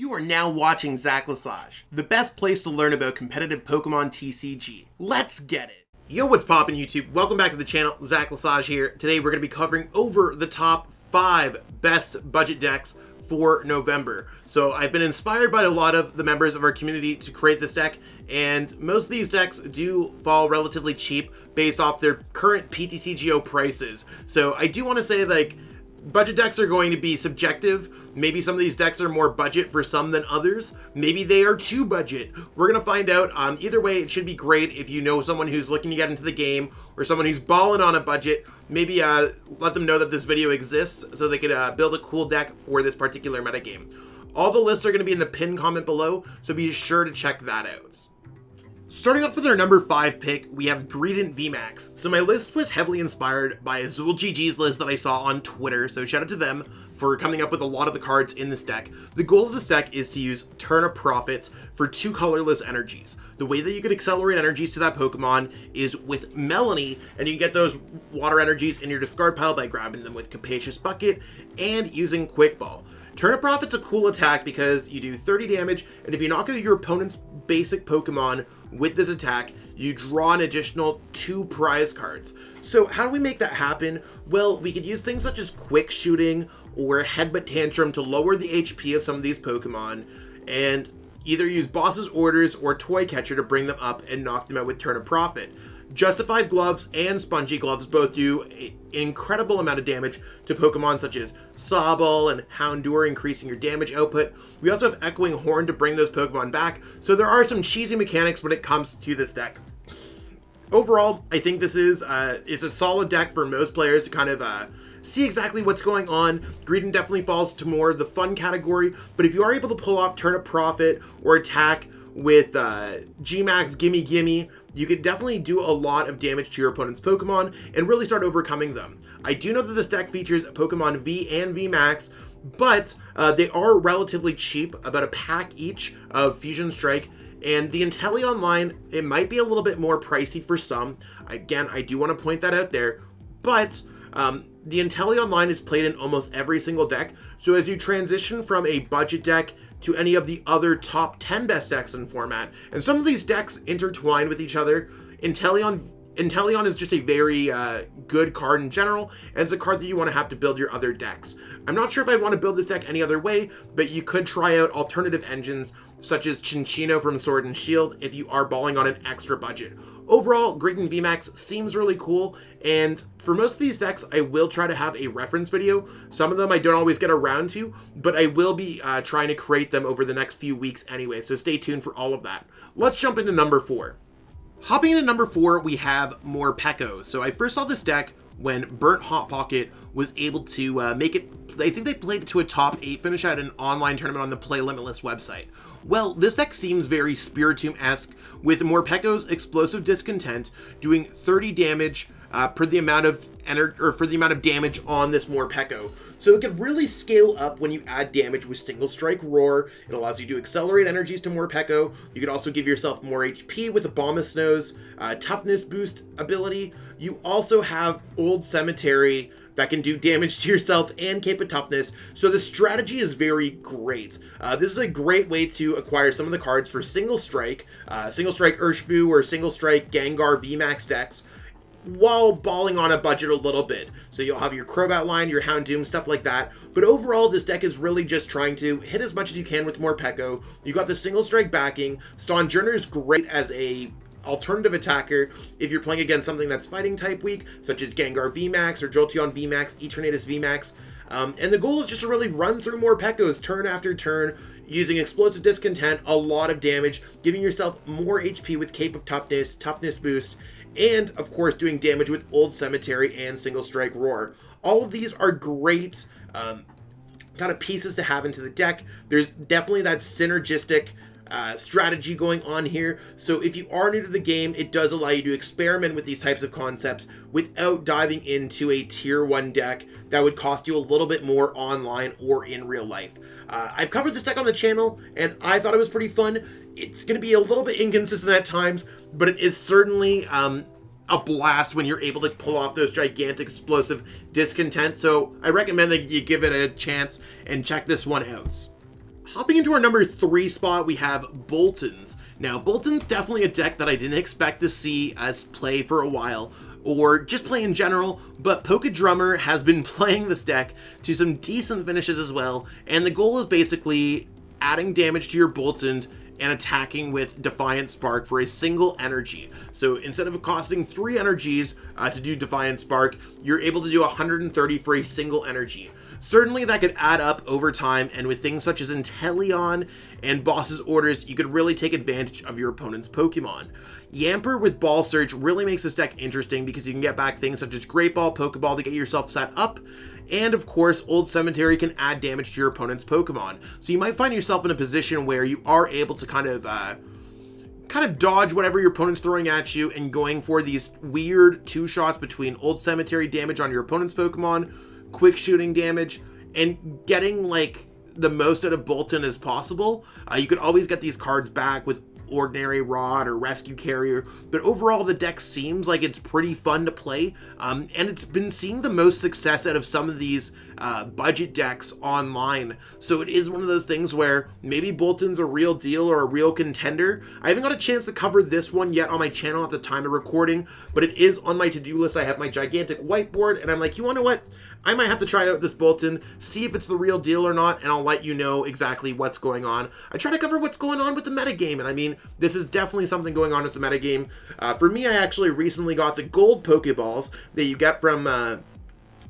You are now watching Lesage, the best place to learn about competitive Pokemon TCG. Let's get it! Yo, what's poppin' YouTube? Welcome back to the channel, Lesage here. Today we're going to be covering over the top 5 best budget decks for November. So I've been inspired by a lot of the members of our community to create this deck, and most of these decks do fall relatively cheap based off their current PTCGO prices. So I do want to say, like, budget decks are going to be subjective. Maybe some of these decks are more budget for some than others. Maybe they are too budget. We're going to find out. Either way, it should be great if you know someone who's looking to get into the game or someone who's balling on a budget. Maybe let them know that this video exists so they could build a cool deck for this particular metagame. All the lists are going to be in the pinned comment below, so be sure to check that out. Starting off with our number 5 pick, we have Greedent VMAX. So my list was heavily inspired by Azul GG's list that I saw on Twitter, so shout out to them for coming up with a lot of the cards in this deck. The goal of this deck is to use Turn of Profits for 2 colorless energies. The way that you can accelerate energies to that Pokemon is with Melanie, and you can get those water energies in your discard pile by grabbing them with Capacious Bucket and using Quick Ball. Turn of Profit's a cool attack because you do 30 damage, and if you knock out your opponent's basic Pokemon with this attack, you draw an additional 2 prize cards. So how do we make that happen? Well, we could use things such as Quick Shooting or Headbutt Tantrum to lower the HP of some of these Pokemon, and either use Boss's Orders or Toy Catcher to bring them up and knock them out with Turn of Profit. Justified Gloves and Spongy Gloves both do an incredible amount of damage to Pokemon such as Sobble and Houndour, increasing your damage output. We also have Echoing Horn to bring those Pokemon back, so there are some cheesy mechanics when it comes to this deck. Overall, I think this is it's a solid deck for most players to kind of see exactly what's going on. Greedent definitely falls to more of the fun category, but if you are able to pull off Turn of Profit or attack with VMAX Gimme Gimme, you could definitely do a lot of damage to your opponent's Pokemon and really start overcoming them. I do know that this deck features Pokemon V and VMAX, but they are relatively cheap, about a pack each of Fusion Strike, and the Inteleon line, it might be a little bit more pricey for some. Again, I do want to point that out there, but the Inteleon line is played in almost every single deck, so as you transition from a budget deck to any of the other top 10 best decks in format, and some of these decks intertwine with each other, Inteleon is just a very good card in general, and it's a card that you want to have to build your other decks. I'm not sure if I'd want to build this deck any other way, but you could try out alternative engines such as Chinchino from Sword and Shield if you are balling on an extra budget. Overall, Greedent VMAX seems really cool, and for most of these decks, I will try to have a reference video. Some of them I don't always get around to, but I will be trying to create them over the next few weeks anyway, so stay tuned for all of that. Let's jump into number 4. Hopping into number 4, we have MORPEKO. So I first saw this deck when Burnt Hot Pocket was able to make it, I think they played it to a top 8 finish at an online tournament on the Play Limitless website. Well, this deck seems very Spiritomb-esque, with MORPEKO's Explosive Discontent doing 30 damage for the amount of damage on this MORPEKO. So it can really scale up when you add damage with Single Strike Roar. It allows you to accelerate energies to MORPEKO. You can also give yourself more HP with the Abomasnow's toughness boost ability. You also have Old Cemetery that can do damage to yourself and Cape of Toughness, so the strategy is very great. This is a great way to acquire some of the cards for Single Strike Urshifu or Single Strike Gengar VMAX decks, while balling on a budget a little bit. So you'll have your Crobat line, your Houndoom, stuff like that. But overall, this deck is really just trying to hit as much as you can with MORPEKO. You got the Single Strike backing. Stonjourner is great as a alternative attacker if you're playing against something that's fighting type weak, such as Gengar VMAX or Jolteon VMAX, Eternatus VMAX. And the goal is just to really run through MORPEKOs turn after turn, using Explosive Discontent, a lot of damage, giving yourself more HP with Cape of Toughness, Toughness boost, and of course doing damage with Old Cemetery and Single Strike Roar. All of these are great kind of pieces to have into the deck. There's definitely that synergistic strategy going on here. So if you are new to the game, it does allow you to experiment with these types of concepts without diving into a tier 1 deck that would cost you a little bit more online or in real life. I've covered this deck on the channel, and I thought it was pretty fun. It's going to be a little bit inconsistent at times, but it is certainly a blast when you're able to pull off those gigantic explosive discontent. So I recommend that you give it a chance and check this one out. Hopping into our number 3 spot, we have Boltuns. Now, Boltun's definitely a deck that I didn't expect to see us play for a while, or just play in general, but Poke Drummer has been playing this deck to some decent finishes as well, and the goal is basically adding damage to your Boltund and attacking with Defiant Spark for a single energy. So instead of costing 3 energies to do Defiant Spark, you're able to do 130 for a single energy. Certainly that could add up over time, and with things such as Inteleon and Boss's Orders, you could really take advantage of your opponent's Pokemon. Yamper with Ball Surge really makes this deck interesting because you can get back things such as Great Ball, Pokeball to get yourself set up, and of course, Old Cemetery can add damage to your opponent's Pokemon. So you might find yourself in a position where you are able to kind of dodge whatever your opponent's throwing at you and going for these weird 2-shots between Old Cemetery damage on your opponent's Pokemon, quick shooting damage, and getting like the most out of Boltund as possible. You could always get these cards back with Ordinary Rod or Rescue Carrier, but overall the deck seems like it's pretty fun to play, and it's been seeing the most success out of some of these budget decks online. So it is one of those things where maybe Boltund's a real deal or a real contender. I haven't got a chance to cover this one yet on my channel at the time of recording, but it is on my to-do list. I have my gigantic whiteboard, and I'm like, you wanna know what? I might have to try out this Boltund, see if it's the real deal or not, and I'll let you know exactly what's going on. I try to cover what's going on with the metagame, and I mean, this is definitely something going on with the metagame. For me, I actually recently got the gold Pokeballs that you get from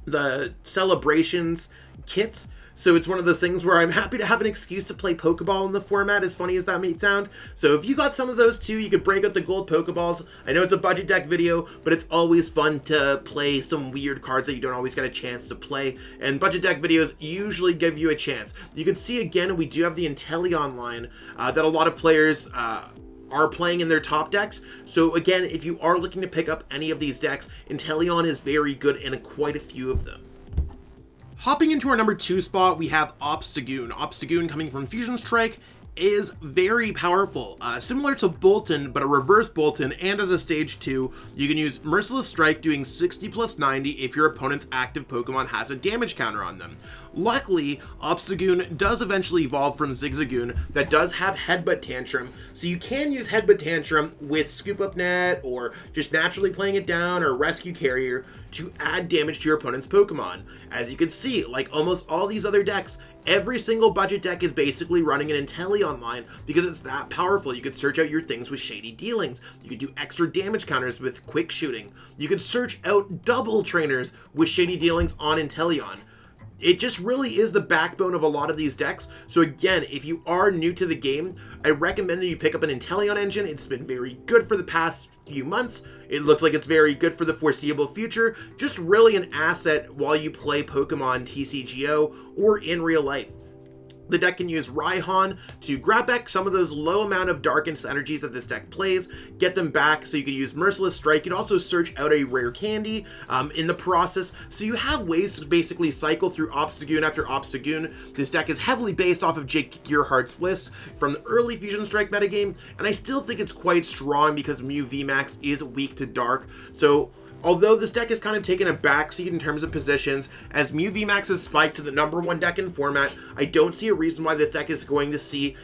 the Celebrations kits. So it's one of those things where I'm happy to have an excuse to play Pokeball in the format, as funny as that may sound. So if you got some of those too, you could break out the gold Pokeballs. I know it's a budget deck video, but it's always fun to play some weird cards that you don't always get a chance to play. And budget deck videos usually give you a chance. You can see again, we do have the Inteleon line that a lot of players are playing in their top decks. So again, if you are looking to pick up any of these decks, Inteleon is very good in quite a few of them. Hopping into our number 2 spot, we have Obstagoon. Obstagoon, coming from Fusion Strike, is very powerful. Similar to Boltund, but a reverse Boltund, and as a stage 2, you can use Merciless Strike doing 60 plus 90 if your opponent's active Pokemon has a damage counter on them. Luckily, Obstagoon does eventually evolve from Zigzagoon that does have Headbutt Tantrum, so you can use Headbutt Tantrum with Scoop Up Net or just naturally playing it down or Rescue Carrier to add damage to your opponent's Pokemon. As you can see, like almost all these other decks, every single budget deck is basically running an Inteleon line because it's that powerful. You could search out your things with Shady Dealings. You could do extra damage counters with Quick Shooting. You could search out double trainers with Shady Dealings on Inteleon. It just really is the backbone of a lot of these decks. So again, if you are new to the game, I recommend that you pick up an Inteleon engine. It's been very good for the past few months. It looks like it's very good for the foreseeable future. Just really an asset while you play Pokemon TCGO or in real life. The deck can use Raihan to grab back some of those low amount of Darkness energies that this deck plays, get them back so you can use Merciless Strike. You can also search out a rare candy in the process. So you have ways to basically cycle through Obstagoon after Obstagoon. This deck is heavily based off of Jake Gearhart's list from the early Fusion Strike metagame, and I still think it's quite strong because Mew VMAX is weak to Dark. So although this deck has kind of taken a backseat in terms of positions, as Mew VMAX has spiked to the #1 deck in format, I don't see a reason why this deck is going to see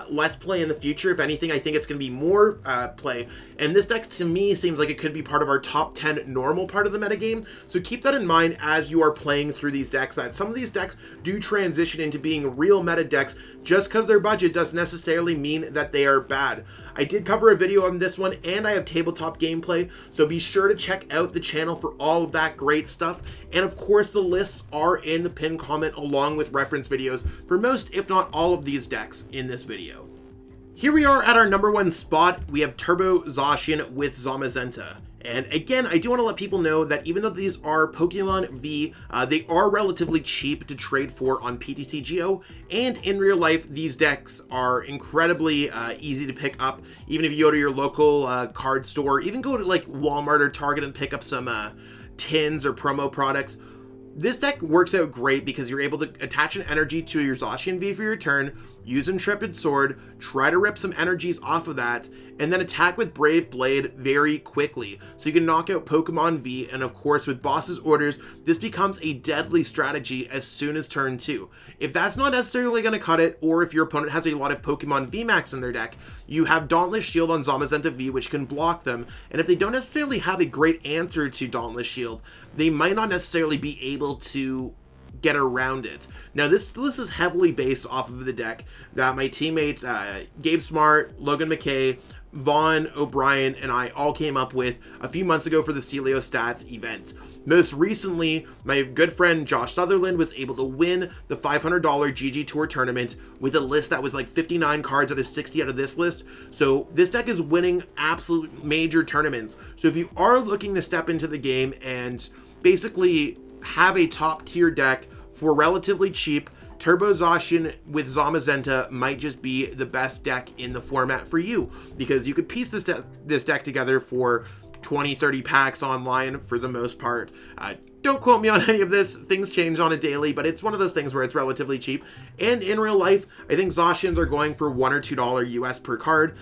less play in the future. If anything, I think it's going to be more play. And this deck, to me, seems like it could be part of our top 10 normal part of the metagame. So keep that in mind as you are playing through these decks, that some of these decks do transition into being real meta decks. Just because their budget doesn't necessarily mean that they are bad. I did cover a video on this one, and I have tabletop gameplay, so be sure to check out the channel for all of that great stuff. And of course, the lists are in the pinned comment along with reference videos for most, if not all, of these decks in this video. Here we are at our #1 spot. We have Turbo Zacian with Zamazenta. And again, I do want to let people know that even though these are Pokemon V, they are relatively cheap to trade for on PTCGO, and in real life, these decks are incredibly easy to pick up. Even if you go to your local card store, even go to like Walmart or Target and pick up some tins or promo products. This deck works out great because you're able to attach an energy to your Zacian V for your turn, use Intrepid Sword, try to rip some energies off of that, and then attack with Brave Blade very quickly, so you can knock out Pokemon V, and of course with Boss's Orders, this becomes a deadly strategy as soon as turn 2. If that's not necessarily going to cut it, or if your opponent has a lot of Pokemon VMAX in their deck, you have Dauntless Shield on Zamazenta V, which can block them, and if they don't necessarily have a great answer to Dauntless Shield, they might not necessarily be able to get around it. Now this is heavily based off of the deck that my teammates Gabe Smart, Logan McKay, Vaughn, O'Brien, and I all came up with a few months ago for the Stelio Stats events. Most recently, my good friend Josh Sutherland was able to win the $500 GG Tour tournament with a list that was like 59 cards out of 60 out of this list. So this deck is winning absolute major tournaments. So if you are looking to step into the game and basically have a top tier deck for relatively cheap, Turbo Zacian with Zamazenta might just be the best deck in the format for you, because you could piece this deck together for 20-30 packs online for the most part. Don't quote me on any of this, things change on a daily, but it's one of those things where it's relatively cheap. And in real life, I think Zacians are going for $1 or $2 US per card.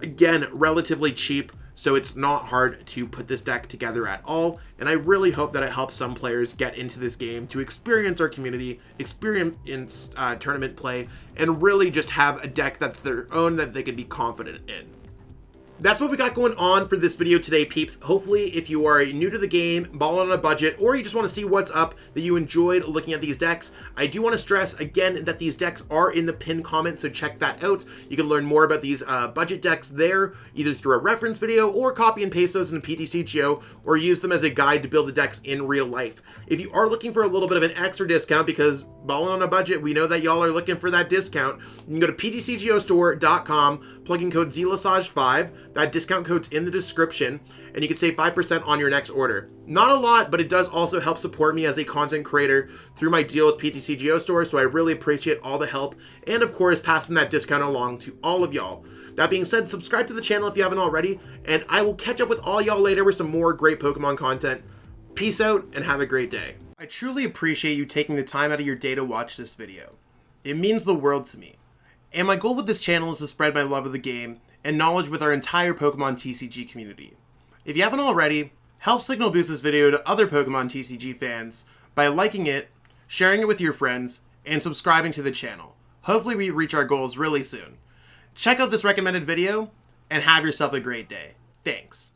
Again, relatively cheap, so it's not hard to put this deck together at all, and I really hope that it helps some players get into this game to experience our community, experience tournament play, and really just have a deck that's their own that they can be confident in. That's what we got going on for this video today, peeps. Hopefully, if you are new to the game, balling on a budget, or you just want to see what's up, that you enjoyed looking at these decks. I do want to stress, again, that these decks are in the pinned comment, so check that out. You can learn more about these budget decks there, either through a reference video, or copy and paste those in PTCGO, or use them as a guide to build the decks in real life. If you are looking for a little bit of an extra discount, because balling on a budget, we know that y'all are looking for that discount, you can go to PTCGOstore.com, plug in code ZLesage5, that discount code's in the description, and you can save 5% on your next order. Not a lot, but it does also help support me as a content creator through my deal with PTCGO Store, so I really appreciate all the help, and of course, passing that discount along to all of y'all. That being said, subscribe to the channel if you haven't already, and I will catch up with all y'all later with some more great Pokemon content. Peace out, and have a great day. I truly appreciate you taking the time out of your day to watch this video. It means the world to me. And my goal with this channel is to spread my love of the game and knowledge with our entire Pokemon TCG community. If you haven't already, help signal boost this video to other Pokemon TCG fans by liking it, sharing it with your friends, and subscribing to the channel. Hopefully we reach our goals really soon. Check out this recommended video, and have yourself a great day. Thanks.